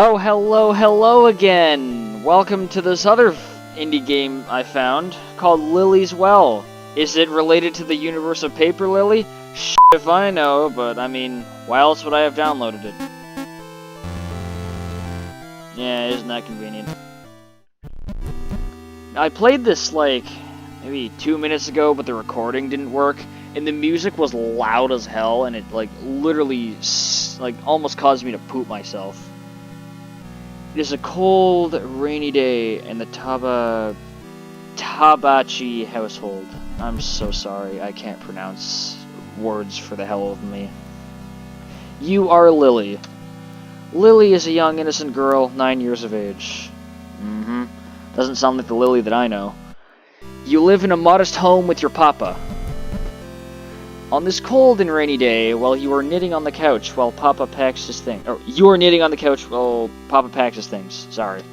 Oh, hello again! Welcome to this other indie game I found, called Lily's Well. Is it related to the universe of Paper Lily? Shit if I know, but I mean, why else would I have downloaded it? Yeah, isn't that convenient? I played this, like, maybe 2 minutes ago, but the recording didn't work, and the music was loud as hell, and it, like, literally, like, almost caused me to poop myself. It is a cold, rainy day in the Tabachi household. I'm so sorry, I can't pronounce words for the hell of me. You are Lily. Lily is a young, innocent girl, 9 years of age. Doesn't sound like the Lily that I know. You live in a modest home with your papa. On this cold and rainy day, while you are knitting on the couch while Papa packs his things. Or, you are knitting on the couch while Papa packs his things. Sorry.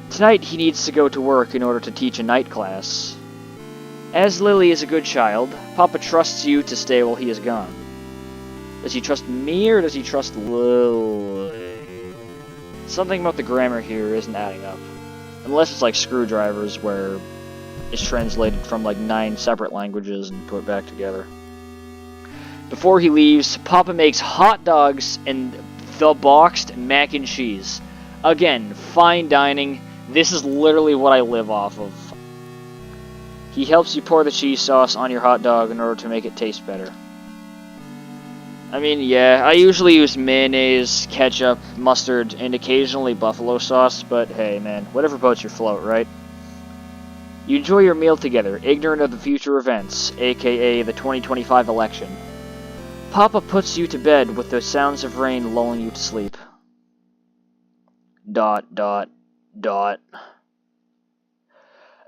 Tonight, he needs to go to work in order to teach a night class. As Lily is a good child, Papa trusts you to stay while he is gone. Does he trust me, or does he trust Lily? Something about the grammar here isn't adding up. Unless it's like Screwdrivers, where it's translated from like 9 separate languages and put back together. Before he leaves, Papa makes hot dogs and the boxed mac and cheese. Again, fine dining. This is literally what I live off of. He helps you pour the cheese sauce on your hot dog in order to make it taste better. I mean, yeah, I usually use mayonnaise, ketchup, mustard, and occasionally buffalo sauce, but hey man, whatever boats your float, right? You enjoy your meal together, ignorant of the future events, aka the 2025 election. Papa puts you to bed with the sounds of rain lulling you to sleep. ...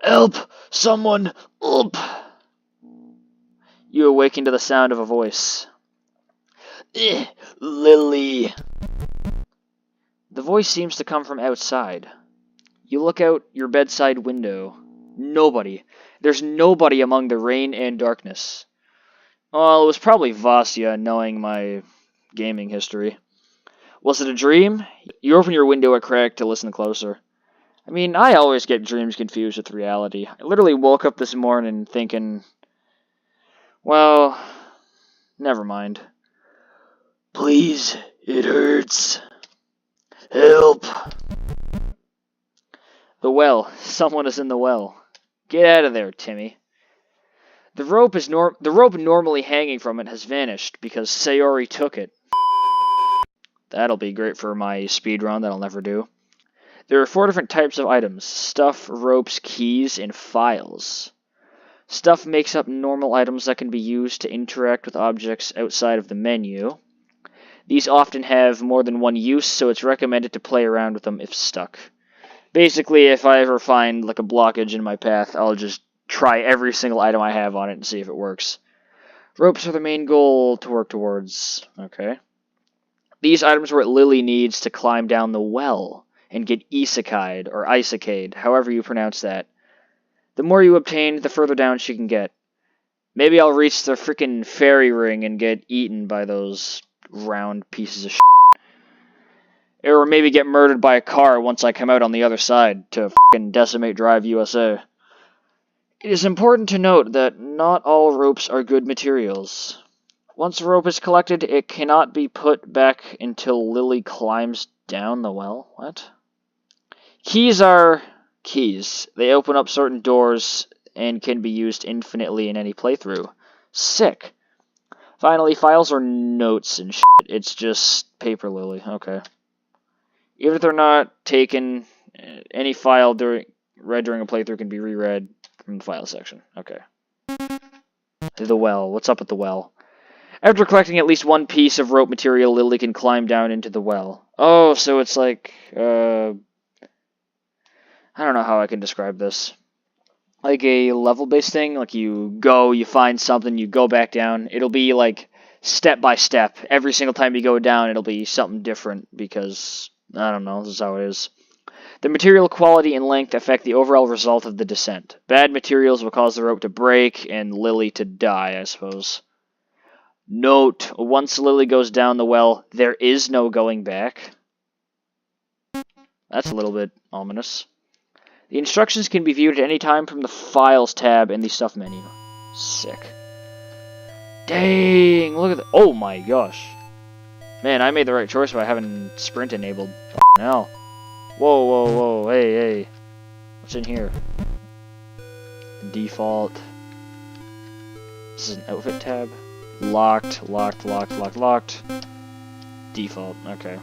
Help! Someone! Help! You awaken to the sound of a voice. Lily! The voice seems to come from outside. You look out your bedside window. Nobody. There's nobody among the rain and darkness. Well, it was probably Vasya, knowing my gaming history. Was it a dream? You open your window a crack to listen closer. I mean, I always get dreams confused with reality. I literally woke up this morning thinking, well, never mind. Please, it hurts. Help. The well. Someone is in the well. Get out of there, Timmy. The rope normally hanging from it has vanished because Sayori took it. That'll be great for my speedrun that I'll never do. There are 4 different types of items: stuff, ropes, keys, and files. Stuff makes up normal items that can be used to interact with objects outside of the menu. These often have more than one use, so it's recommended to play around with them if stuck. Basically, if I ever find like a blockage in my path, I'll just try every single item I have on it and see if it works. Ropes are the main goal to work towards. Okay. These items are what Lily needs to climb down the well and get isekai'd, or isekai'd, however you pronounce that. The more you obtain, the further down she can get. Maybe I'll reach the frickin' fairy ring and get eaten by those round pieces of shit. Or maybe get murdered by a car once I come out on the other side to frickin' Decimate Drive USA. It is important to note that not all ropes are good materials. Once a rope is collected, it cannot be put back until Lily climbs down the well. What? Keys are keys. They open up certain doors and can be used infinitely in any playthrough. Sick. Finally, files are notes and shit. It's just paper Lily. Okay. Even if they're not taken, any file read during a playthrough can be reread from the file section. Okay. The well. What's up at the well? After collecting at least one piece of rope material, Lily can climb down into the well. Oh, so it's like, I don't know how I can describe this. Like a level-based thing, like you find something, you go back down. It'll be like step by step. Every single time you go down, it'll be something different because, I don't know, this is how it is. The material quality and length affect the overall result of the descent. Bad materials will cause the rope to break and Lily to die, I suppose. Note, once Lily goes down the well, there is no going back. That's a little bit ominous. The instructions can be viewed at any time from the Files tab in the Stuff menu. Sick. Dang, look at that. Oh my gosh. Man, I made the right choice by having Sprint enabled. F***ing hell. Whoa, whoa, whoa, hey, hey. What's in here? Default. This is an outfit tab. Locked, locked, locked, locked, locked. Default, okay.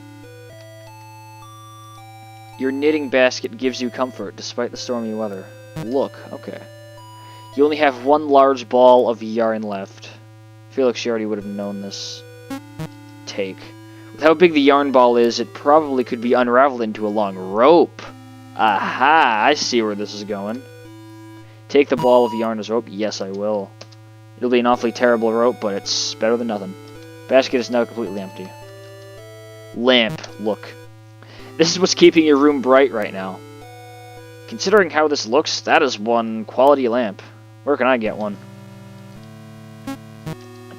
Your knitting basket gives you comfort despite the stormy weather. Look, okay. You only have one large ball of yarn left. I feel like she already would have known this. Take. With how big the yarn ball is, it probably could be unraveled into a long rope. Aha, I see where this is going. Take the ball of yarn as rope? Yes, I will. It'll be an awfully terrible rope, but it's better than nothing. Basket is now completely empty. Lamp, look. This is what's keeping your room bright right now. Considering how this looks, that is one quality lamp. Where can I get one?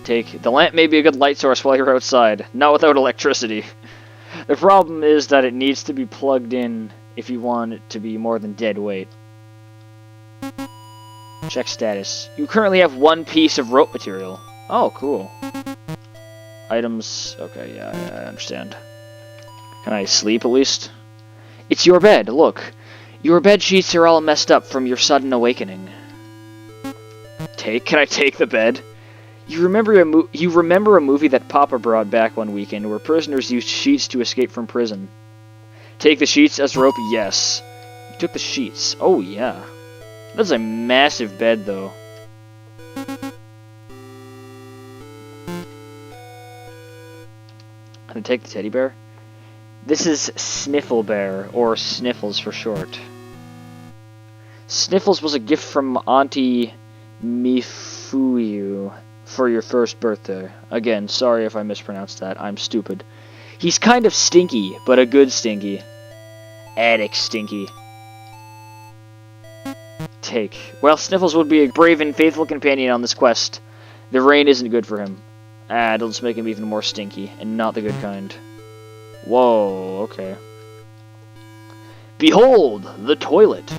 The lamp may be a good light source while you're outside, not without electricity. The problem is that it needs to be plugged in if you want it to be more than dead weight. Check status. You currently have one piece of rope material. Oh, cool. Items. Okay, yeah, I understand. Can I sleep at least? It's your bed, look. Your bed sheets are all messed up from your sudden awakening. Can I take the bed? You remember a movie that Papa brought back one weekend where prisoners used sheets to escape from prison. Take the sheets as rope? Yes. You took the sheets. Oh, yeah. That's a massive bed, though. Can I take the teddy bear? This is Sniffle Bear, or Sniffles for short. Sniffles was a gift from Auntie Mifuyu for your first birthday. Again, sorry if I mispronounced that. I'm stupid. He's kind of stinky, but a good stinky. Attic stinky. Take. Well, Sniffles would be a brave and faithful companion on this quest. The rain isn't good for him. It'll just make him even more stinky, and not the good kind. Whoa, okay. Behold, the toilet!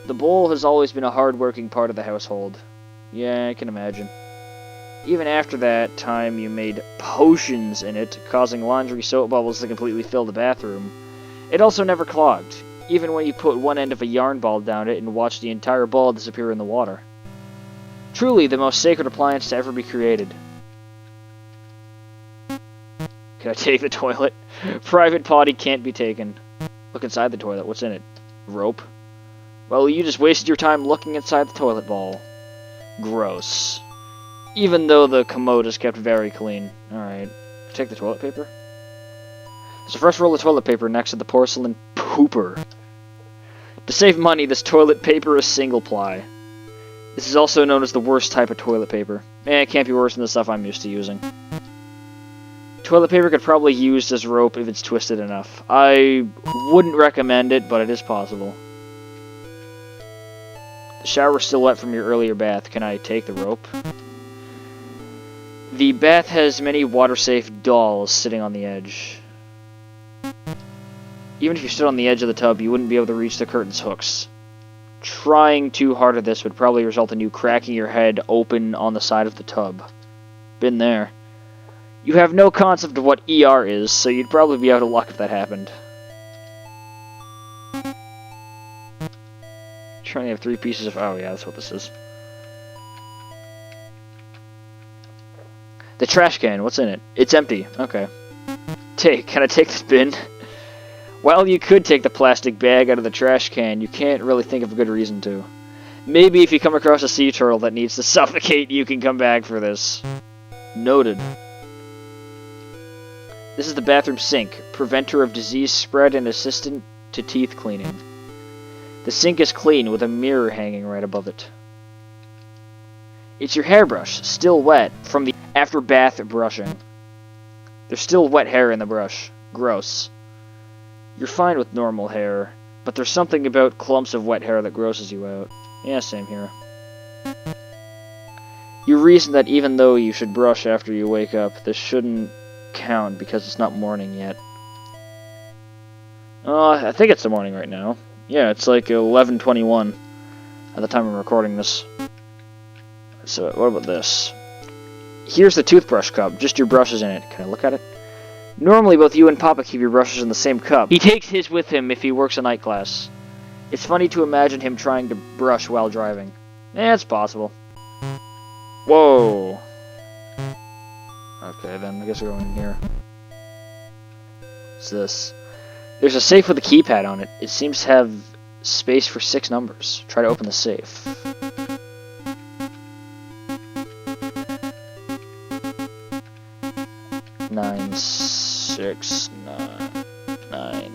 The bowl has always been a hard-working part of the household. Yeah, I can imagine. Even after that time, you made potions in it, causing laundry soap bubbles to completely fill the bathroom. It also never clogged, even when you put one end of a yarn ball down it and watched the entire ball disappear in the water. Truly the most sacred appliance to ever be created. Can I take the toilet? Private potty can't be taken. Look inside the toilet. What's in it? Rope? Well, you just wasted your time looking inside the toilet bowl. Gross. Even though the commode is kept very clean. Alright. Take the toilet paper. There's a fresh roll of toilet paper next to the porcelain pooper. To save money, this toilet paper is single ply. This is also known as the worst type of toilet paper. It can't be worse than the stuff I'm used to using. Toilet paper could probably be used as rope if it's twisted enough. I wouldn't recommend it, but it is possible. The shower's still wet from your earlier bath. Can I take the rope? The bath has many water-safe dolls sitting on the edge. Even if you stood on the edge of the tub, you wouldn't be able to reach the curtain's hooks. Trying too hard at this would probably result in you cracking your head open on the side of the tub. Been there. You have no concept of what ER is, so you'd probably be out of luck if that happened. Trying to have 3 pieces of... Oh yeah, that's what this is. The trash can, what's in it? It's empty. Okay. Can I take this bin? While you could take the plastic bag out of the trash can, you can't really think of a good reason to. Maybe if you come across a sea turtle that needs to suffocate, you can come back for this. Noted. This is the bathroom sink, preventer of disease spread and assistant to teeth cleaning. The sink is clean with a mirror hanging right above it. It's your hairbrush, still wet from the after bath brushing. There's still wet hair in the brush. Gross. You're fine with normal hair, but there's something about clumps of wet hair that grosses you out. Yeah, same here. You reason that even though you should brush after you wake up, this shouldn't count because it's not morning yet. I think it's the morning right now. Yeah, it's like 11:21 at the time I'm recording this. So, what about this? Here's the toothbrush cup, just your brushes in it. Can I look at it? Normally, both you and Papa keep your brushes in the same cup. He takes his with him if he works a night class. It's funny to imagine him trying to brush while driving. It's possible. Whoa. Okay, then I guess we're going in here. What's this? There's a safe with a keypad on it. It seems to have space for 6 numbers. Try to open the safe. Nine, 6, 9.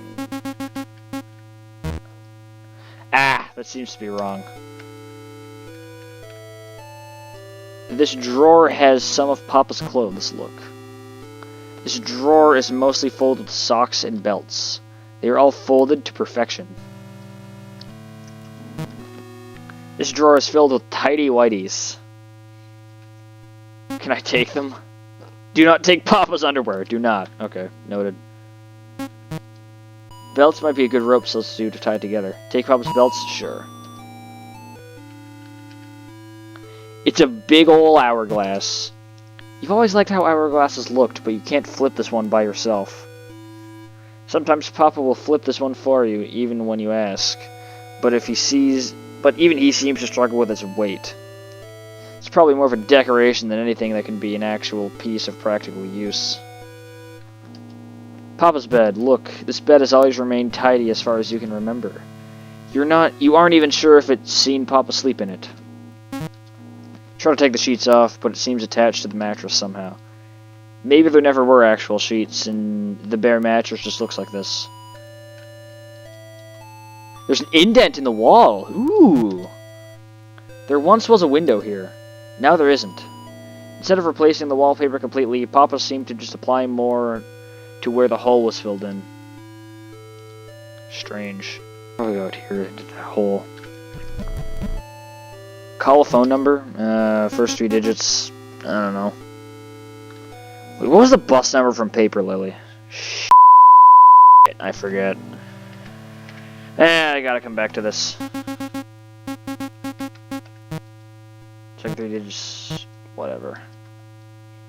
That seems to be wrong. This drawer has some of Papa's clothes, look. This drawer is mostly folded with socks and belts. They are all folded to perfection. This drawer is filled with tidy whities. Can I take them? Do not take Papa's underwear. Do not. Okay, noted. Belts might be a good rope substitute to tie it together. Take Papa's belts? Sure. It's a big ol' hourglass. You've always liked how hourglasses looked, but you can't flip this one by yourself. Sometimes Papa will flip this one for you, even when you ask. But even he seems to struggle with its weight. It's probably more of a decoration than anything that can be an actual piece of practical use. Papa's bed. Look, this bed has always remained tidy as far as you can remember. You aren't even sure if it's seen Papa sleep in it. Try to take the sheets off, but it seems attached to the mattress somehow. Maybe there never were actual sheets, and the bare mattress just looks like this. There's an indent in the wall! Ooh! There once was a window here. Now there isn't. Instead of replacing the wallpaper completely, Papa seemed to just apply more to where the hole was filled in. Strange. How do we go out here into that hole? Call a phone number? First 3 digits. I don't know. Wait, what was the bus number from Paper Lily? Shit, I forget. I gotta come back to this. Check 3 digits. Whatever.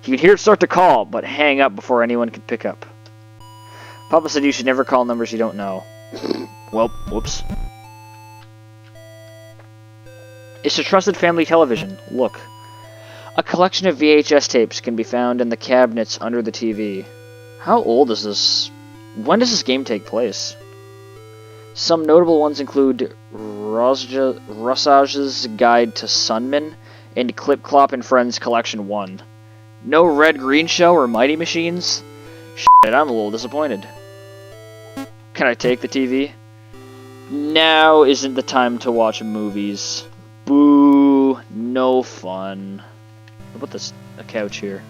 You can hear it start to call, but hang up before anyone can pick up. Papa said you should never call numbers you don't know. Well, whoops. It's a trusted family television. Look. A collection of VHS tapes can be found in the cabinets under the TV. How old is this? When does this game take place? Some notable ones include Rossage's Guide to Sunman and Clip Clop and Friends Collection 1. No Red Green Show or Mighty Machines? Shit, I'm a little disappointed. Can I take the TV? Now isn't the time to watch movies. Boo, no fun. What about a couch here?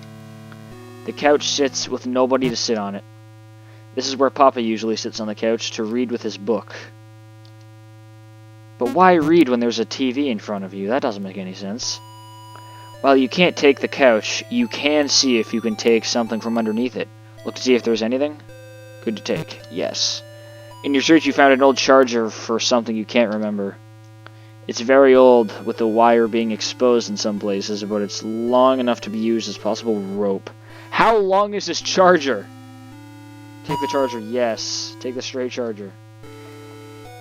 The couch sits with nobody to sit on it. This is where Papa usually sits on the couch to read with his book. But why read when there's a TV in front of you? That doesn't make any sense. While you can't take the couch, you can see if you can take something from underneath it. Look to see if there's anything. Good to take. Yes. In your search you found an old charger for something you can't remember. It's very old, with the wire being exposed in some places, but it's long enough to be used as possible rope. How long is this charger? Take the charger, yes. Take the stray charger.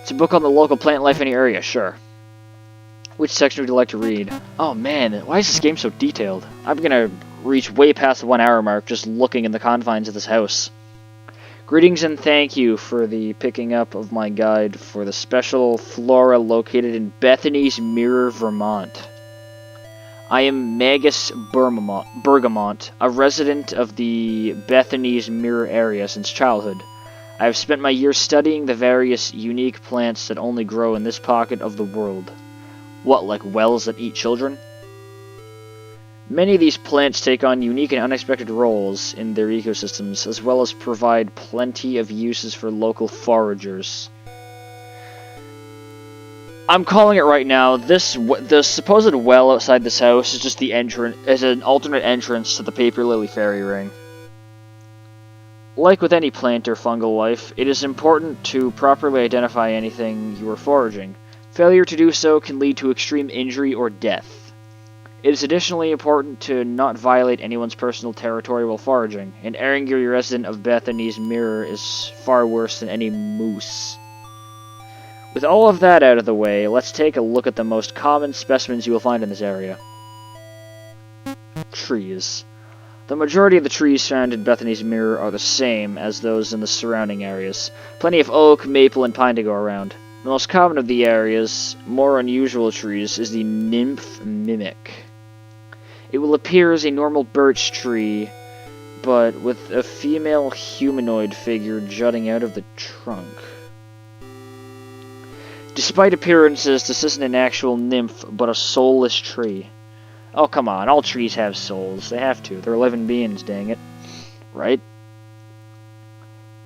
It's a book on the local plant life in the area, sure. Which section would you like to read? Oh man, why is this game so detailed? I'm gonna reach way past the 1 hour mark just looking in the confines of this house. Greetings and thank you for the picking up of my guide for the special flora located in Bethany's Mirror, Vermont. I am Magus Bergamont, a resident of the Bethany's Mirror area since childhood. I have spent my years studying the various unique plants that only grow in this pocket of the world. What, like wells that eat children? Many of these plants take on unique and unexpected roles in their ecosystems, as well as provide plenty of uses for local foragers. I'm calling it right now. The supposed well outside this house is just the entrance, is an alternate entrance to the Paper Lily Fairy Ring. Like with any plant or fungal life, it is important to properly identify anything you are foraging. Failure to do so can lead to extreme injury or death. It is additionally important to not violate anyone's personal territory while foraging. An angry resident of Bethany's Mirror is far worse than any moose. With all of that out of the way, let's take a look at the most common specimens you will find in this area. Trees. The majority of the trees found in Bethany's Mirror are the same as those in the surrounding areas. Plenty of oak, maple, and pine to go around. The most common of the area's more unusual trees is the nymph mimic. It will appear as a normal birch tree, but with a female humanoid figure jutting out of the trunk. Despite appearances, this isn't an actual nymph, but a soulless tree. Oh, come on, all trees have souls. They have to. They're living beings, dang it. Right?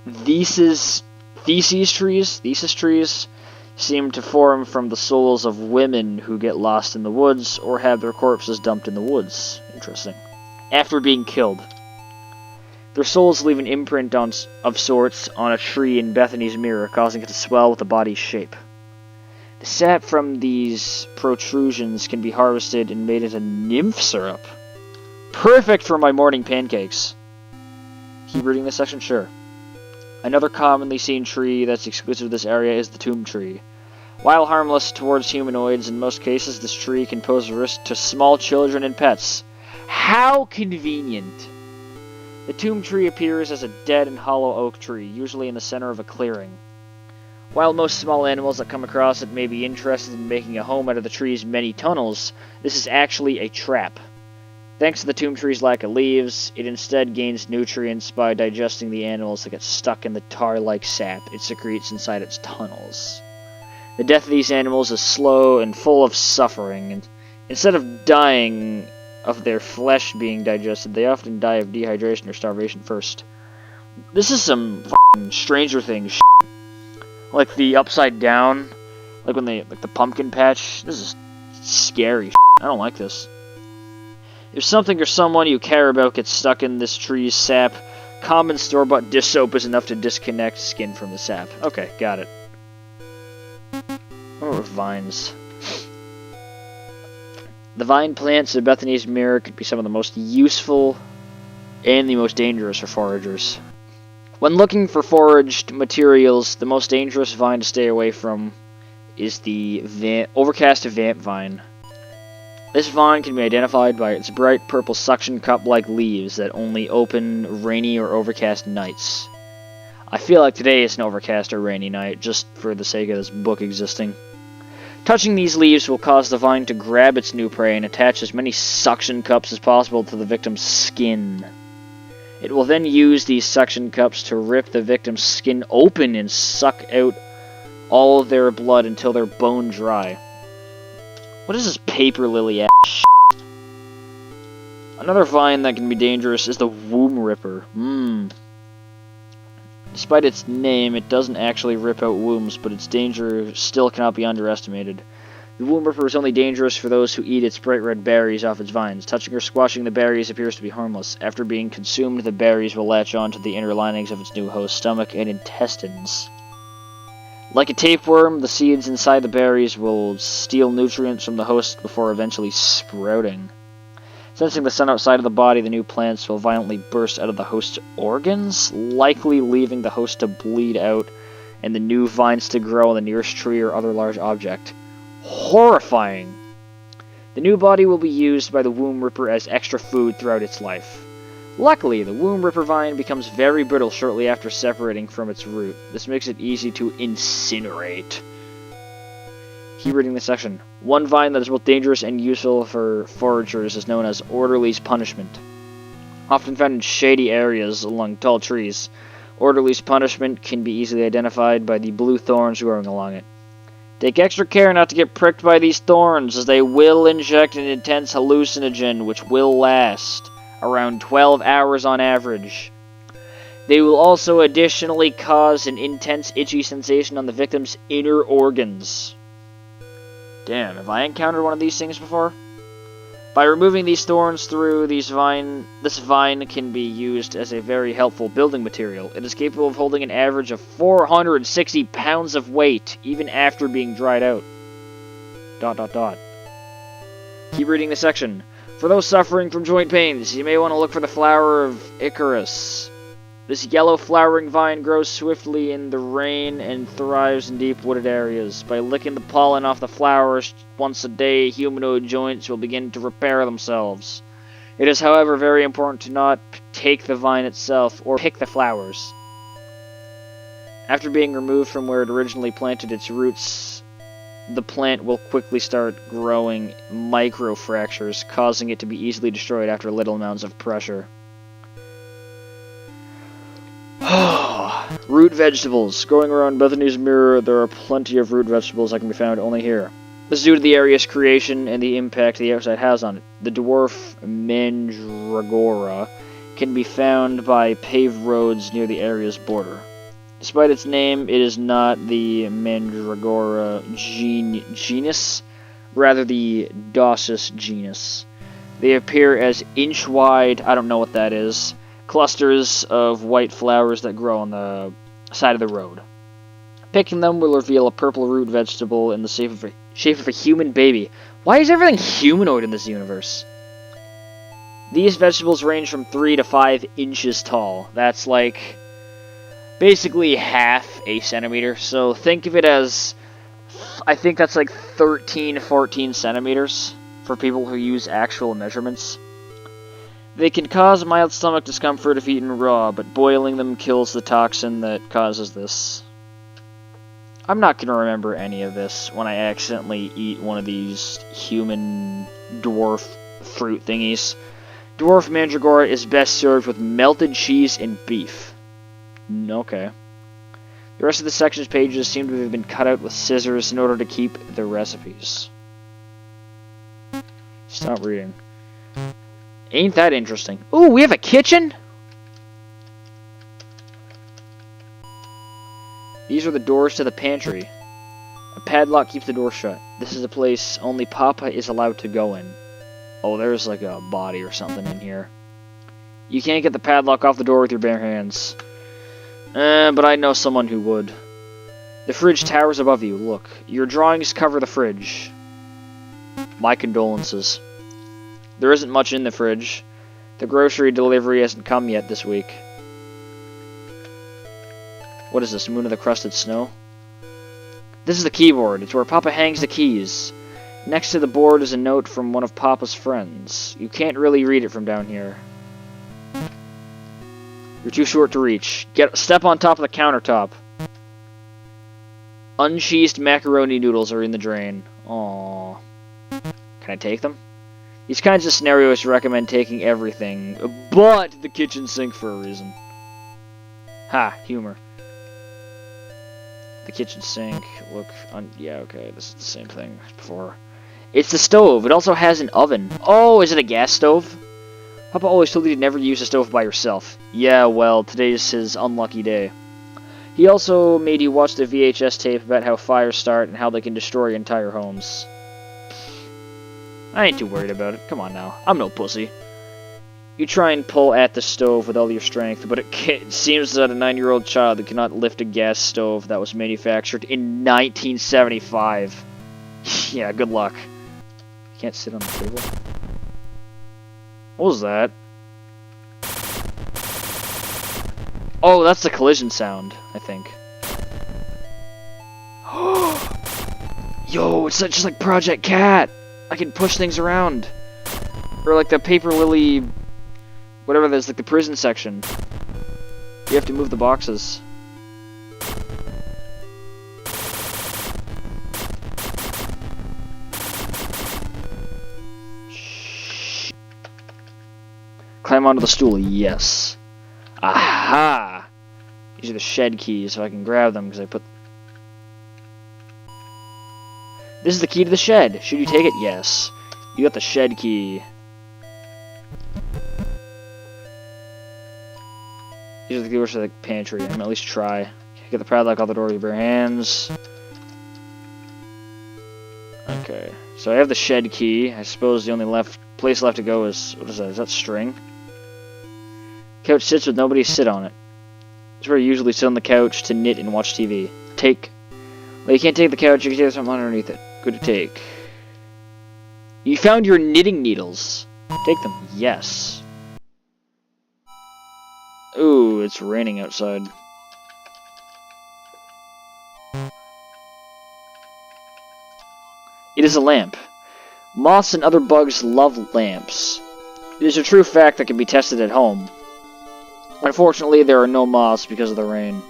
Thesis trees seem to form from the souls of women who get lost in the woods or have their corpses dumped in the woods. Interesting. After being killed. Their souls leave an imprint of sorts on a tree in Bethany's Mirror, causing it to swell with the body's shape. The sap from these protrusions can be harvested and made into nymph syrup. Perfect for my morning pancakes. Keep reading this section? Sure. Another commonly seen tree that's exclusive to this area is the tomb tree. While harmless towards humanoids, in most cases this tree can pose a risk to small children and pets. How convenient! The tomb tree appears as a dead and hollow oak tree, usually in the center of a clearing. While most small animals that come across it may be interested in making a home out of the tree's many tunnels, this is actually a trap. Thanks to the tomb tree's lack of leaves, it instead gains nutrients by digesting the animals that get stuck in the tar-like sap it secretes inside its tunnels. The death of these animals is slow and full of suffering, and instead of dying of their flesh being digested, they often die of dehydration or starvation first. This is some f***ing Stranger Things shit. Like the upside down, like when like the pumpkin patch. This is scary shit. I don't like this. If something or someone you care about gets stuck in this tree's sap, common store-bought dish soap is enough to disconnect skin from the sap. Okay, got it. What about vines? The vine plants of Bethany's Mirror could be some of the most useful and the most dangerous for foragers. When looking for foraged materials, the most dangerous vine to stay away from is the overcast vamp vine. This vine can be identified by its bright purple suction cup-like leaves that only open rainy or overcast nights. I feel like today is an overcast or rainy night, just for the sake of this book existing. Touching these leaves will cause the vine to grab its new prey and attach as many suction cups as possible to the victim's skin. It will then use these suction cups to rip the victim's skin open and suck out all of their blood until they're bone dry. What is this paper lily ass shit? Another vine that can be dangerous is the womb ripper. Despite its name, it doesn't actually rip out wombs, but its danger still cannot be underestimated. The womb ripper is only dangerous for those who eat its bright red berries off its vines. Touching or squashing the berries appears to be harmless. After being consumed, the berries will latch on to the inner linings of its new host's stomach and intestines. Like a tapeworm, the seeds inside the berries will steal nutrients from the host before eventually sprouting. Sensing the sun outside of the body, the new plants will violently burst out of the host's organs, likely leaving the host to bleed out and the new vines to grow on the nearest tree or other large object. Horrifying! The new body will be used by the womb ripper as extra food throughout its life. Luckily, the womb ripper vine becomes very brittle shortly after separating from its root. This makes it easy to incinerate. Keep reading this section. One vine that is both dangerous and useful for foragers is known as Orderly's Punishment. Often found in shady areas along tall trees, Orderly's Punishment can be easily identified by the blue thorns growing along it. Take extra care not to get pricked by these thorns, as they will inject an intense hallucinogen which will last around 12 hours on average. They will also additionally cause an intense itchy sensation on the victim's inner organs. Damn, have I encountered one of these things before? By removing these thorns through this vine can be used as a very helpful building material. It is capable of holding an average of 460 pounds of weight, even after being dried out. ... Keep reading the section. For those suffering from joint pains, you may want to look for the flower of Icarus. This yellow flowering vine grows swiftly in the rain and thrives in deep wooded areas. By licking the pollen off the flowers once a day, humanoid joints will begin to repair themselves. It is, however, very important to not take the vine itself or pick the flowers. After being removed from where it originally planted its roots, the plant will quickly start growing microfractures, causing it to be easily destroyed after little amounts of pressure. Root vegetables. Growing around Bethany's Mirror, there are plenty of root vegetables that can be found only here. This is due to the area's creation and the impact the outside has on it. The dwarf mandragora can be found by paved roads near the area's border. Despite its name, it is not the mandragora genus, rather the Dausus genus. They appear as inch-wide, I don't know what that is, clusters of white flowers that grow on the side of the road. Picking them will reveal a purple root vegetable in the shape of a human baby. Why is everything humanoid in this universe? These vegetables range from 3 to 5 inches tall. That's like basically half a centimeter. So think of it as, I think that's like 13, 14 centimeters for people who use actual measurements. They can cause mild stomach discomfort if eaten raw, but boiling them kills the toxin that causes this. I'm not going to remember any of this when I accidentally eat one of these human dwarf fruit thingies. Dwarf mandragora is best served with melted cheese and beef. Okay. The rest of the section's pages seem to have been cut out with scissors in order to keep the recipes. Stop reading. Ain't that interesting. Ooh, we have a kitchen? These are the doors to the pantry. A padlock keeps the door shut. This is a place only Papa is allowed to go in. Oh, there's like a body or something in here. You can't get the padlock off the door with your bare hands. But I know someone who would. The fridge towers above you. Look, your drawings cover the fridge. My condolences. There isn't much in the fridge. The grocery delivery hasn't come yet this week. What is this, Moon of the Crusted Snow? This is the keyboard. It's where Papa hangs the keys. Next to the board is a note from one of Papa's friends. You can't really read it from down here. You're too short to reach. Step on top of the countertop. Uncheesed macaroni noodles are in the drain. Aww. Can I take them? These kinds of scenarios recommend taking everything, but the kitchen sink for a reason. Ha, humor. The kitchen sink, yeah, okay, this is the same thing as before. It's the stove. It also has an oven. Oh, is it a gas stove? Papa always told you to never use a stove by yourself. Yeah, well, today's his unlucky day. He also made you watch the VHS tape about how fires start and how they can destroy entire homes. I ain't too worried about it. Come on now. I'm no pussy. You try and pull at the stove with all your strength, but it seems that a 9-year-old child that cannot lift a gas stove that was manufactured in 1975. Yeah, good luck. You can't sit on the table. What was that? Oh, that's the collision sound, I think. Yo, it's just like Project Cat! I can push things around. Or like the Paper Lily... whatever that is, like the prison section. You have to move the boxes. Shh. Climb onto the stool, yes. Aha! These are the shed keys, so I can grab them because I put... This is the key to the shed. Should you take it? Yes. You got the shed key. These are the doors to the pantry. I'm at least try. Get the padlock off the door with your bare hands. Okay. So I have the shed key. I suppose the only place left to go is... What is that? Is that string? Couch sits with nobody sit on it. It's where you usually sit on the couch to knit and watch TV. Take. Well, you can't take the couch, you can take something underneath it. Good to take. You found your knitting needles. Take them. Yes. Ooh, it's raining outside. It is a lamp. Moths and other bugs love lamps. It is a true fact that can be tested at home. Unfortunately, there are no moths because of the rain.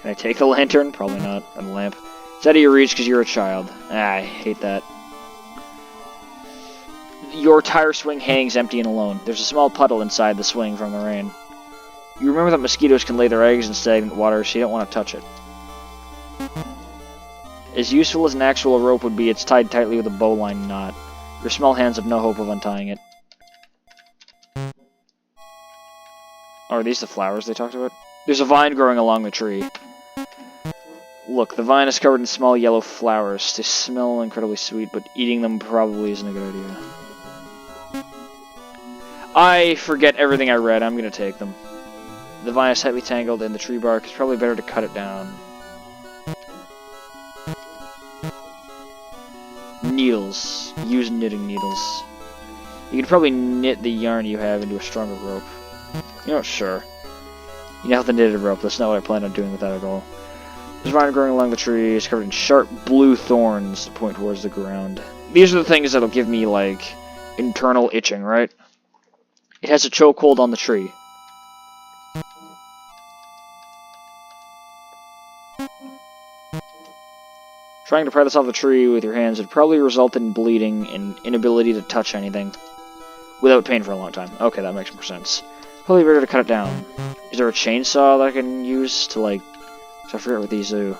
Can I take the lantern? Probably not. Or the lamp. It's out of your reach because you're a child. Ah, I hate that. Your tire swing hangs empty and alone. There's a small puddle inside the swing from the rain. You remember that mosquitoes can lay their eggs in stagnant water, so you don't want to touch it. As useful as an actual rope would be, it's tied tightly with a bowline knot. Your small hands have no hope of untying it. Oh, are these the flowers they talked about? There's a vine growing along the tree. Look, the vine is covered in small yellow flowers. They smell incredibly sweet, but eating them probably isn't a good idea. I forget everything I read. I'm going to take them. The vine is tightly tangled in the tree bark. It's probably better to cut it down. Needles. Use knitting needles. You could probably knit the yarn you have into a stronger rope. You know, sure. You know how the knitted rope. That's not what I plan on doing with that at all. There's a vine growing along the tree. It's covered in sharp blue thorns that point towards the ground. These are the things that'll give me, like, internal itching, right? It has a chokehold on the tree. Trying to pry this off the tree with your hands would probably result in bleeding and inability to touch anything without pain for a long time. Okay, that makes more sense. Probably better to cut it down. Is there a chainsaw that I can use to, like... I forget what these do.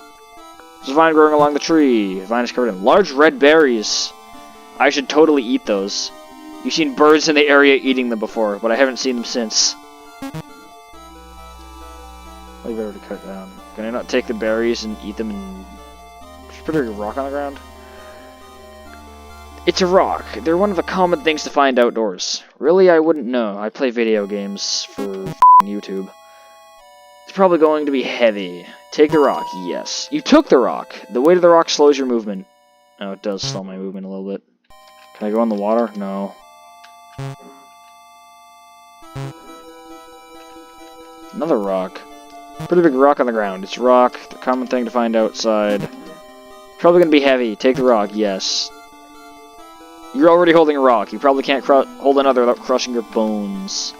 There's a vine growing along the tree. The vine is covered in large red berries. I should totally eat those. You've seen birds in the area eating them before, but I haven't seen them since. Probably better to cut it down. Can I not take the berries and eat them and... Just put a rock on the ground? It's a rock. They're one of the common things to find outdoors. Really, I wouldn't know. I play video games for YouTube. It's probably going to be heavy. Take the rock. Yes. You took the rock. The weight of the rock slows your movement. Oh, it does slow my movement a little bit. Can I go in the water? No. Another rock. Pretty big rock on the ground. It's rock. The common thing to find outside. Probably going to be heavy. Take the rock. Yes. You're already holding a rock. You probably can't hold another without crushing your bones.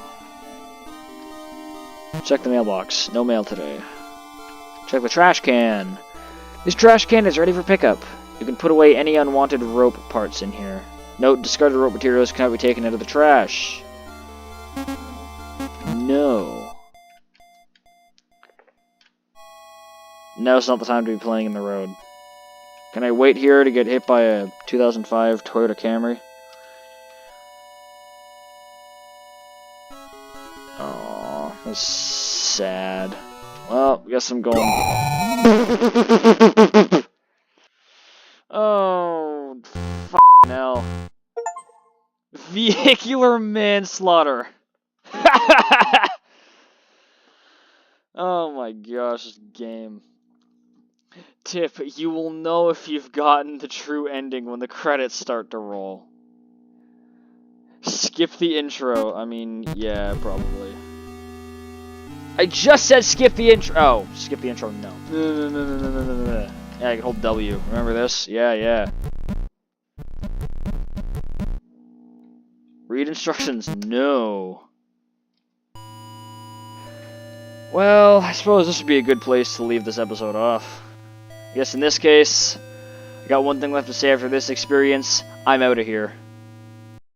Check the mailbox. No mail today. Check the trash can. This trash can is ready for pickup. You can put away any unwanted rope parts in here. Note, discarded rope materials cannot be taken out of the trash. No. Now's not the time to be playing in the road. Can I wait here to get hit by a 2005 Toyota Camry? Aww, that's sad. Well, guess I'm going... Oh, f***ing hell. Vehicular manslaughter. Oh my gosh, this game. Tip, you will know if you've gotten the true ending when the credits start to roll. Skip the intro. I mean, yeah, probably. I just said skip the intro. Oh, skip the intro, no. No. Yeah, I can hold W. Remember this? Yeah. Read instructions, no. Well, I suppose this would be a good place to leave this episode off. I guess in this case, I got one thing left to say after this experience. I'm out of here.